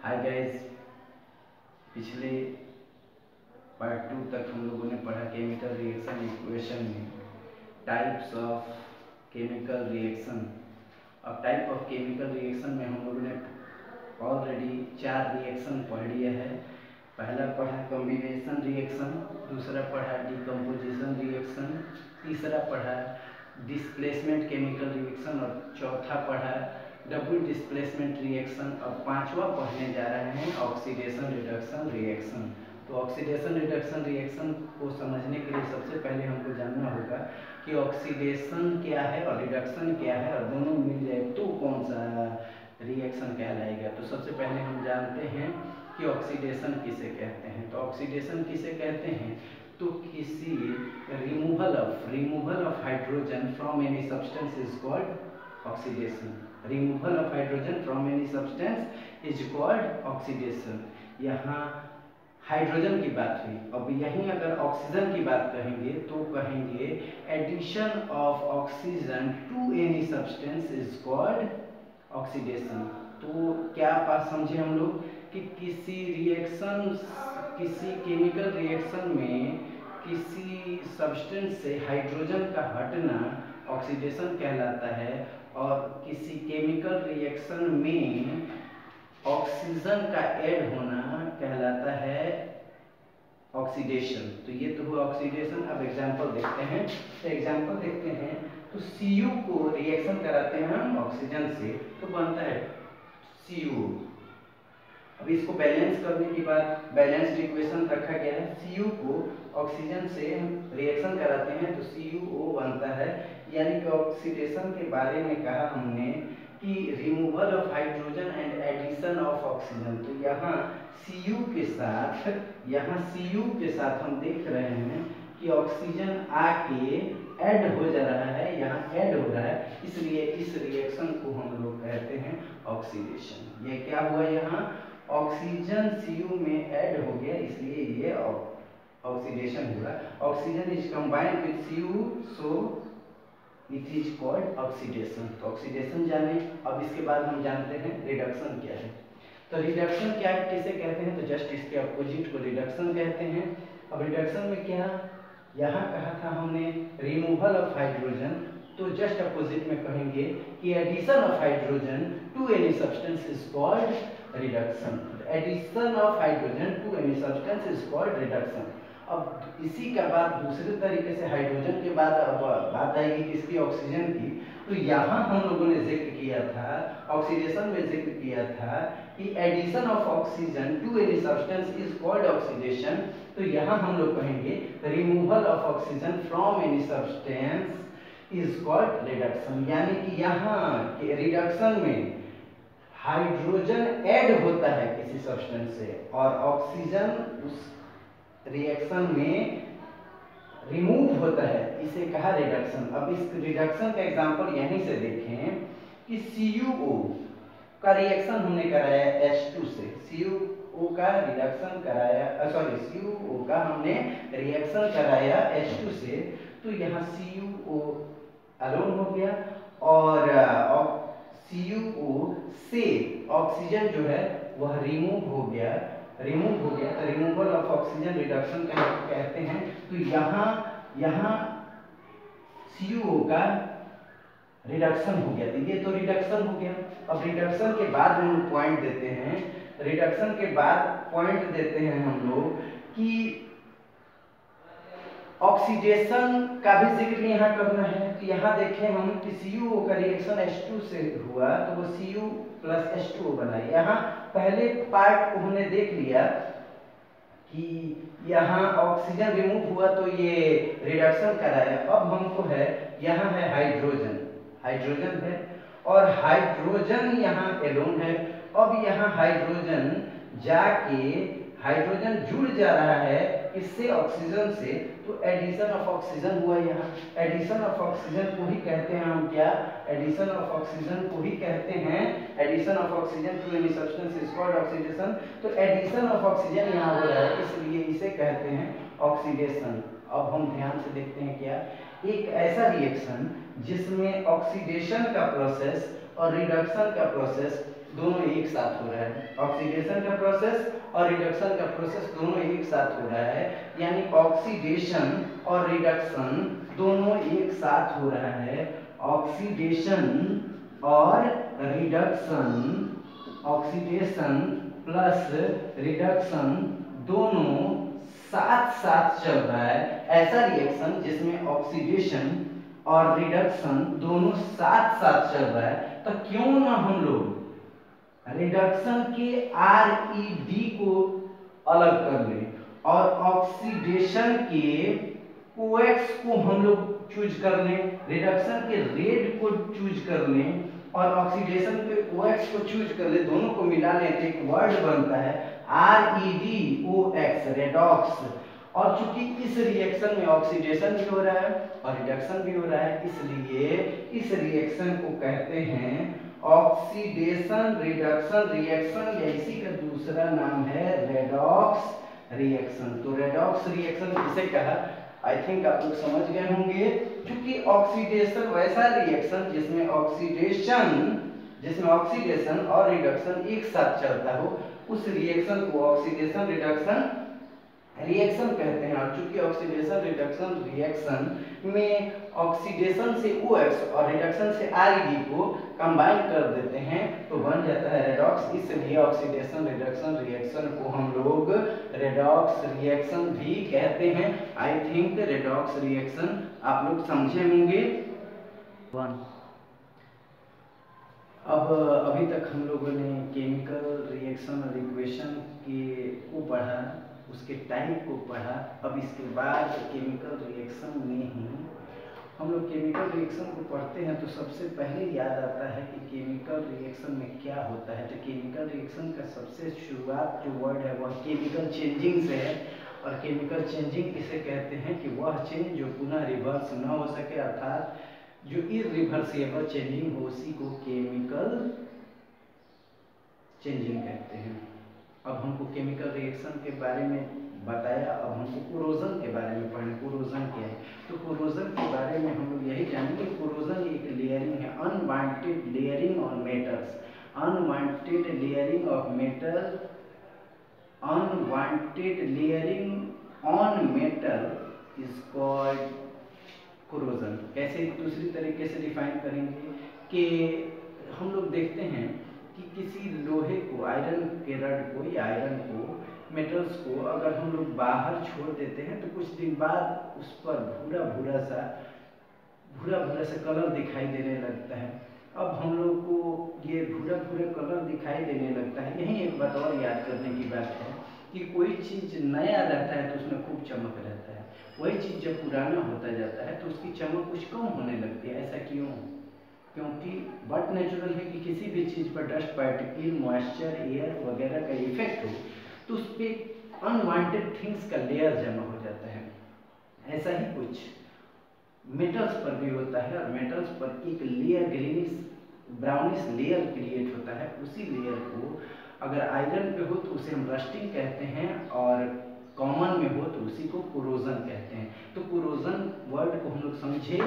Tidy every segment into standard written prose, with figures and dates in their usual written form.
Hi guys, पिछले part 2 तक हम लोगों ने पढ़ा केमिकल रिएक्शन इक्वेशन में टाइप्स ऑफ केमिकल रिएक्शन। अब टाइप ऑफ केमिकल रिएक्शन में हम लोगों ने ऑलरेडी 4 रिएक्शन पढ़ लिया है। पहला पढ़ा कॉम्बिनेशन रिएक्शन, दूसरा पढ़ा डिकम्पोजिशन रिएक्शन, तीसरा पढ़ा डिस्प्लेसमेंट केमिकल रिएक्शन और चौथा पढ़ा डबल डिस्प्लेसमेंट रिएक्शन। अब पांचवा पढ़ने जा रहे हैं ऑक्सीडेशन रिडक्शन रिएक्शन। तो ऑक्सीडेशन रिडक्शन रिएक्शन को समझने के लिए सबसे पहले हमको जानना होगा कि ऑक्सीडेशन क्या है और रिडक्शन क्या है, और दोनों मिल जाए तो कौन सा रिएक्शन कहलाएगा। तो सबसे पहले हम जानते हैं कि ऑक्सीडेशन किसे कहते हैं। तो ऑक्सीडेशन किसे कहते हैं, तो किसी removal of hydrogen from any substance is called oxidation. Removal of hydrogen from any substance is called oxidation. यहाँ हाइड्रोजन की बात हुई, अब यहीं अगर ऑक्सीजन की बात कहेंगे तो कहेंगे addition of oxygen to any substance is called oxidation. तो क्या बात समझे हम लोग कि किसी केमिकल रिएक्शन में किसी सब्सटेंस से हाइड्रोजन का हटना ऑक्सीडेशन कहलाता है, और किसी केमिकल रिएक्शन में ऑक्सीजन का ऐड होना कहलाता है ऑक्सीडेशन। तो ये तो हुआ ऑक्सीडेशन। अब एग्जांपल देखते हैं। तो एग्जांपल देखते हैं तो Cu को रिएक्शन कराते हैं हम ऑक्सीजन से, तो बनता है Cu। अब इसको बैलेंस करने के बाद बैलेंस्ड इक्वेशन रखा गया है। Cu को ऑक्सीजन से हम रिएक्शन कराते हैं तो CuO बनता है। यानी कि ऑक्सीडेशन के बारे में कहा हमने कि removal of hydrogen and addition of oxygen. तो यहाँ Cu के साथ हम देख रहे हैं कि ऑक्सीजन आके ऐड हो जा रहा है, यहाँ ऐड हो रहा है, इसलिए इस रिएक्शन को हम लोग कहते हैं ऑक्सीडेशन। ये क्या हुआ, यहाँ ऑक्सीजन Cu में ऐड हो गया, इसलिए ये ऑक्सीडेशन हुआ। Oxygen is combined with Cu, so it is called oxidation. तो ऑक्सीडेशन जाने। अब इसके बाद हम जानते हैं रिडक्शन क्या है। तो रिडक्शन क्या किसे कहते हैं, तो जस्ट इसके अपोजिट को रिडक्शन कहते हैं। अब रिडक्शन में क्या, यहाँ कहा था हमने रिमूवल ऑफ हाइड्रोजन, तो जस्ट अपोजिट में कहेंगे कि addition of hydrogen to any substance is called reduction. Addition of hydrogen to any substance is called reduction. अब इसी का बात दूसरे तरीके से हाइड्रोजन के बाद अब बात आएगी किसकी, ऑक्सीजन की। तो यहाँ हम लोगों ने जिक्र किया था, ऑक्सीडेशन में जिक्र किया था कि addition of oxygen to any substance is called oxidation. तो यहाँ हम लोग कहेंगे removal of oxygen from any substance is called reduction. यानी कि यहाँ के रिडक्शन में हाइड्रोजन ऐड होता है किसी सब्सटेंस से और ऑक्सीजन उस रिएक्शन में रिमूव होता है, इसे कहा रिडक्शन। अब इस रिडक्शन का एग्जांपल यहीं से देखें कि CuO का रिएक्शन हमने कराया H2 से। CuO का रिडक्शन कराया, CuO का हमने रिएक्शन कराया H2 से, तो यहाँ CuO अलोन हो गया और CuO से ऑक्सीजन जो है वह रिमूव हो गया। तो रिमूवल ऑफ ऑक्सीजन रिडक्शन कहते हैं। तो यहाँ CuO का रिडक्शन हो गया, तो ये तो रिडक्शन हो गया। अब रिडक्शन के बाद हम लोग पॉइंट देते हैं, रिडक्शन के बाद पॉइंट देते हैं हम लोग कि ऑक्सीडेशन का भी जिक्र यहाँ करना है। तो यहाँ देखें हम कि CuO का रिएक्शन H2 से हुआ तो वो Cu प्लस H2O बना। यहाँ पहले पार्ट को हमने देख लिया कि यहाँ ऑक्सीजन रिमूव हुआ तो ये रिडक्शन कराया। अब हमको है, यहाँ है हाइड्रोजन है और हाइड्रोजन यहाँ एलोन है। अब यहाँ हाइड्रोजन जुड़ जा रहा है इससे ऑक्सीजन से, तो एडिशन ऑफ ऑक्सीजन हुआ। यहाँ एडिशन ऑफ ऑक्सीजन को ही कहते हैं हम क्या, एडिशन ऑफ ऑक्सीजन को ही कहते हैं addition of oxygen to any substance is called oxidation. तो एडिशन ऑफ ऑक्सीजन यहाँ हो रहा है, इसलिए इसे कहते हैं ऑक्सीडेशन। अब हम ध्यान से देखते हैं क्या, एक ऐसा रिएक्शन जिसमें ऑक्सीडेशन का प्रोसेस और रिडक्शन का प्रोसेस दोनों एक साथ हो रहा है, ऑक्सीडेशन का प्रोसेस और रिडक्शन का प्रोसेस दोनों एक साथ हो रहा है, यानी ऑक्सीडेशन और रिडक्शन दोनों एक साथ हो रहा है। ऑक्सीडेशन और रिडक्शन, ऑक्सीडेशन प्लस रिडक्शन दोनों साथ साथ चल रहा है। ऐसा रिएक्शन जिसमें ऑक्सीडेशन और रिडक्शन दोनों साथ साथ चल रहा है, तो क्यों ना हम लोग रिडक्शन के RED को अलग कर लें और ऑक्सीडेशन के OX को हम लोग चूज कर लें, रिडक्शन के रेड को चूज कर लें और ऑक्सीडेशन के OX को चूज कर लें, दोनों को मिला लें तो एक वर्ड बनता है REDOX, रेडॉक्स। और चूंकि इस रिएक्शन में ऑक्सीडेशन भी हो रहा है और रिडक्शन भी हो रहा है, इसलिए इस रिएक्शन को कहते हैं ऑक्सीडेशन रिडक्शन रिएक्शन, या इसी का दूसरा नाम है रेडॉक्स रिएक्शन। तो रेडॉक्स रिएक्शन किसे कहा, आई थिंक आप लोग समझ गए होंगे। क्योंकि ऑक्सीडेशन वैसा रिएक्शन जिसमें ऑक्सीडेशन और रिडक्शन एक साथ चलता हो, उस रिएक्शन को ऑक्सीडेशन रिडक्शन रिएक्शन कहते हैं। और चूंकि ऑक्सीडेशन रिडक्शन रिएक्शन में ऑक्सीडेशन से OX और रिडक्शन से RED को कंबाइन कर देते हैं तो बन जाता है रेडॉक्स, इसलिए ऑक्सीडेशन रिडक्शन रिएक्शन को हम लोग रेडॉक्स रिएक्शन भी कहते हैं। आई थिंक रेडॉक्स रिएक्शन आप लोग समझे होंगे। अब अभी तक हम लोगों ने केमिकल रिएक्शन और इक्वेशन को पढ़ा, उसके टाइप को पढ़ा। अब इसके बाद केमिकल रिएक्शन में ही हम लोग केमिकल रिएक्शन को पढ़ते हैं तो सबसे पहले याद आता है कि केमिकल रिएक्शन में क्या होता है। तो केमिकल रिएक्शन का सबसे शुरुआत जो वर्ड है वह केमिकल चेंजिंग से है। और केमिकल चेंजिंग किसे कहते हैं कि वह चेंज जो पुनः रिवर्स न हो सके, अर्थात जो इरिवर्सिबल चेंजिंग हो, उसी को केमिकल चेंजिंग कहते हैं। अब हमको केमिकल रिएक्शन के बारे में बताया, अब हमको कोरोजन के बारे में पढ़ना। कोरोजन क्या है, तो कोरोजन के बारे में हम लोग यही जानेंगे। कोरोजन एक लेयरिंग है, unwanted layering on metals, unwanted layering of metal, unwanted layering on metal is called corrosion. कैसे, दूसरी तरीके से डिफाइन करेंगे कि हम लोग देखते हैं कि किसी लोहे को, आयरन के रड को या आयरन को, मेटल्स को अगर हम लोग बाहर छोड़ देते हैं तो कुछ दिन बाद उस पर भूरा भूरा सा कलर दिखाई देने लगता है। अब हम लोग को ये भूरा भूरा कलर दिखाई देने लगता है। यही एक बात और याद करने की बात है कि कोई चीज़ नया रहता है तो उसमें खूब चमक रहता है, वही चीज़ जब पुराना होता जाता है तो उसकी चमक कुछ कम होने लगती है। ऐसा क्यों? क्योंकि बट नेचुरल है कि किसी भी चीज़ पर डस्ट पार्टिकल, मॉइस्चर, एयर वगैरह का इफेक्ट हो तो उस पर अनवांटेड थिंग्स का लेयर जमा हो जाता है। ऐसा ही कुछ मेटल्स पर भी होता है और मेटल्स पर एक layer, greenish brownish layer create होता है। उसी लेयर को अगर आयरन पे हो तो उसे हम रस्टिंग कहते हैं और कॉमन में हो तो उसी को कोरोजन कहते हैं। तो कोरोजन वर्ड को हम लोग समझे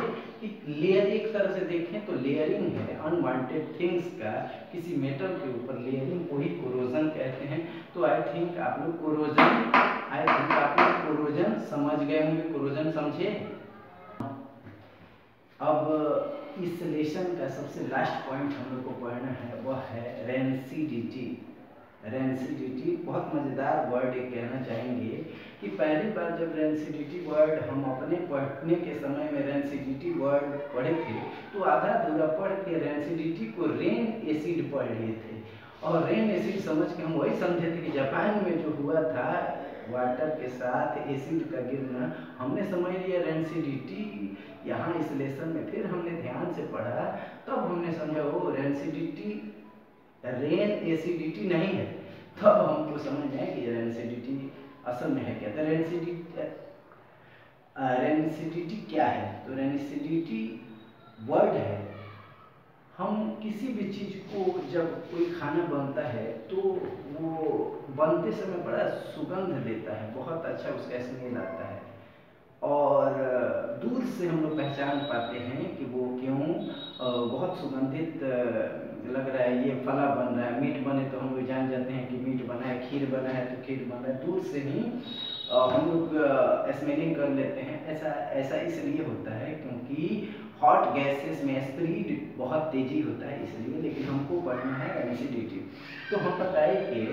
कि लेयर, एक तरह से देखें तो लेयरिंग है अनवांटेड थिंग्स का, किसी मेटल के ऊपर लेयरिंग को ही कोरोजन कहते हैं। तो आई थिंक आप लोग कोरोजन समझ गए होंगे, कोरोजन समझे। अब इस लेसन का सबसे लास्ट पॉइंट हम लोग को पढ़ना है, वह है रेंसिडिटी। रेंसिडिटी बहुत मज़ेदार वर्ड एक कहना चाहेंगे कि पहली बार जब रेंसिडिटी वर्ड हम अपने पढ़ने के समय में रेंसिडिटी वर्ड पढ़े थे तो आधा अधूरा पढ़ के रेंसिडिटी को रेन एसिड पढ़ लिए थे। और रेन एसिड समझ के हम वही समझे थे कि जापान में जो हुआ था वाटर के साथ एसिड का गिरना, हमने समझ लिया रेंसिडिटी। यहाँ इस लेसन में फिर हमने ध्यान से पढ़ा, तब हमने समझा वो रेंसिडिटी रेन एसिडिटी नहीं है। तब हमको समझ में आया कि रेंसिडिटी असल में है क्या। तो रेंसिडिटी क्या है? तो रेंसिडिटी वर्ड है, हम किसी भी चीज़ को, जब कोई खाना बनता है तो वो बनते समय बड़ा सुगंध देता है, बहुत अच्छा उसका स्मेल आता है और दूर से हम लोग पहचान पाते हैं कि वो क्यों बहुत सुगंधित लग रहा है ये फला बन रहा है, मीट बने तो हम लोग जान जाते हैं कि मीट बना है, खीर बना है तो खीर बन रहा है, दूर से ही हम लोग स्मेलिंग कर लेते हैं। ऐसा इसलिए होता है क्योंकि हॉट गैसेस में स्प्रीड बहुत तेजी होता है इसलिए, लेकिन हमको पढ़ना है रेंसिडिटी। तो हम बताए कि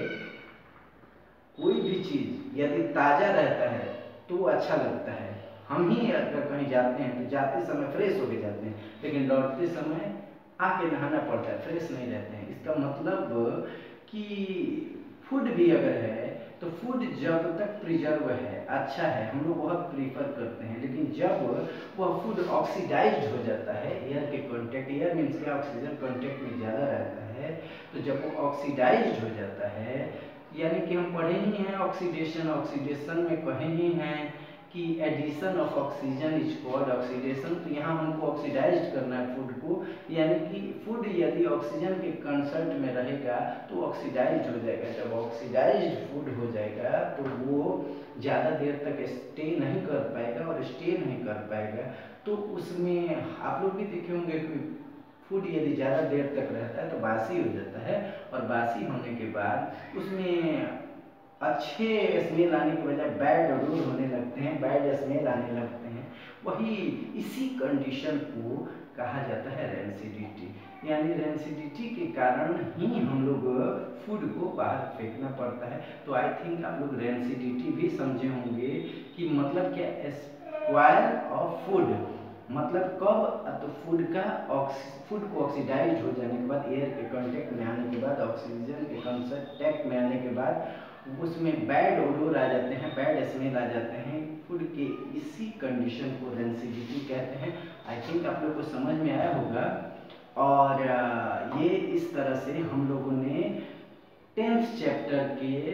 कोई भी चीज़ यदि ताज़ा रहता है तो अच्छा लगता है। हम ही अगर कहीं जाते हैं तो जाते समय फ्रेश होके जाते हैं, लेकिन लौटते समय आके नहाना पड़ता है, फ्रेश नहीं रहते हैं। इसका मतलब कि फूड भी अगर है तो फूड जब तक प्रिजर्व है, अच्छा है, हम लोग बहुत प्रीफर करते हैं, लेकिन जब वह फूड ऑक्सीडाइज्ड हो जाता है एयर के कांटेक्ट, एयर मीन्स के ऑक्सीजन कांटेक्ट में ज़्यादा रहता है, तो जब वो ऑक्सीडाइज्ड हो जाता है, यानी कि हम पढ़े ही हैं ऑक्सीडेशन, ऑक्सीडेशन में कहे ही हैं कि addition of oxygen is called oxidation. तो यहाँ हमको ऑक्सीडाइज्ड करना है फूड को, यानी कि फूड यदि ऑक्सीजन के कंसल्ट में रहेगा तो ऑक्सीडाइज्ड हो जाएगा। जब ऑक्सीडाइज्ड फूड हो जाएगा तो वो ज़्यादा देर तक स्टे नहीं कर पाएगा, और स्टे नहीं कर पाएगा तो उसमें आप लोग भी देखे होंगे कि फूड यदि ज़्यादा देर तक रहता है तो बासी हो जाता है, और बासी होने के बाद उसमें अच्छे स्मेल आने के बजाय बैड ओडोर होने लगते हैं, बैड स्मेल आने लगते हैं। वही इसी कंडीशन को कहा जाता है रेंसिडिटी। यानी रेंसिडिटी के कारण ही हम लोग फूड को बाहर फेंकना पड़ता है। तो आई थिंक आप लोग रेंसिडिटी भी समझे होंगे कि मतलब क्या, स्पॉइल ऑफ फूड मतलब कब, तो फूड को ऑक्सीडाइज हो जाने के बाद, एयर के कांटेक्ट में आने के बाद, ऑक्सीजन के कांटेक्ट में आने के बाद उसमें बैड ओडोर आ जाते हैं, बैड स्मेल आ जाते हैं फूड के। इसी कंडीशन को रेंसिडिटी कहते हैं। आई थिंक आप लोग को समझ में आया होगा। और ये इस तरह से हम लोगों ने 10th चैप्टर के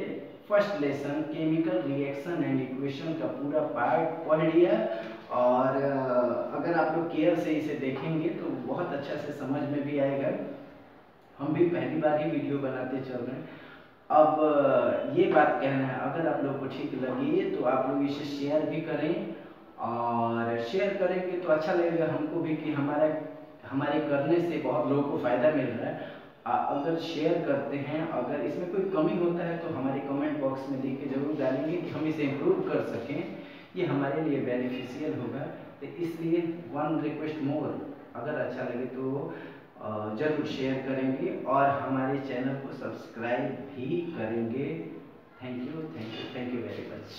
first lesson chemical reaction and equation का पूरा पार्ट पढ़ लिया। और अगर आप लोग केयर से इसे देखेंगे तो बहुत अच्छा से समझ में भी आएगा। हम भी पहली बार ही वीडियो बनाते चल रहे हैं। अब ये बात कहना है, अगर आप लोग को ठीक लगी तो आप लोग इसे शेयर भी करें, और शेयर करेंगे तो अच्छा लगेगा हमको भी कि हमारे करने से बहुत लोगों को फ़ायदा मिल रहा है। अगर शेयर करते हैं, अगर इसमें कोई कमी होता है तो हमारे कमेंट बॉक्स में लिख के ज़रूर डालेंगे कि हम इसे इम्प्रूव कर सकें, ये हमारे लिए बेनिफिशियल होगा। तो इसलिए वन रिक्वेस्ट मोर, अगर अच्छा लगे तो ज़रूर शेयर करेंगे और हमारे चैनल को सब्सक्राइब भी करेंगे। Thank you very much.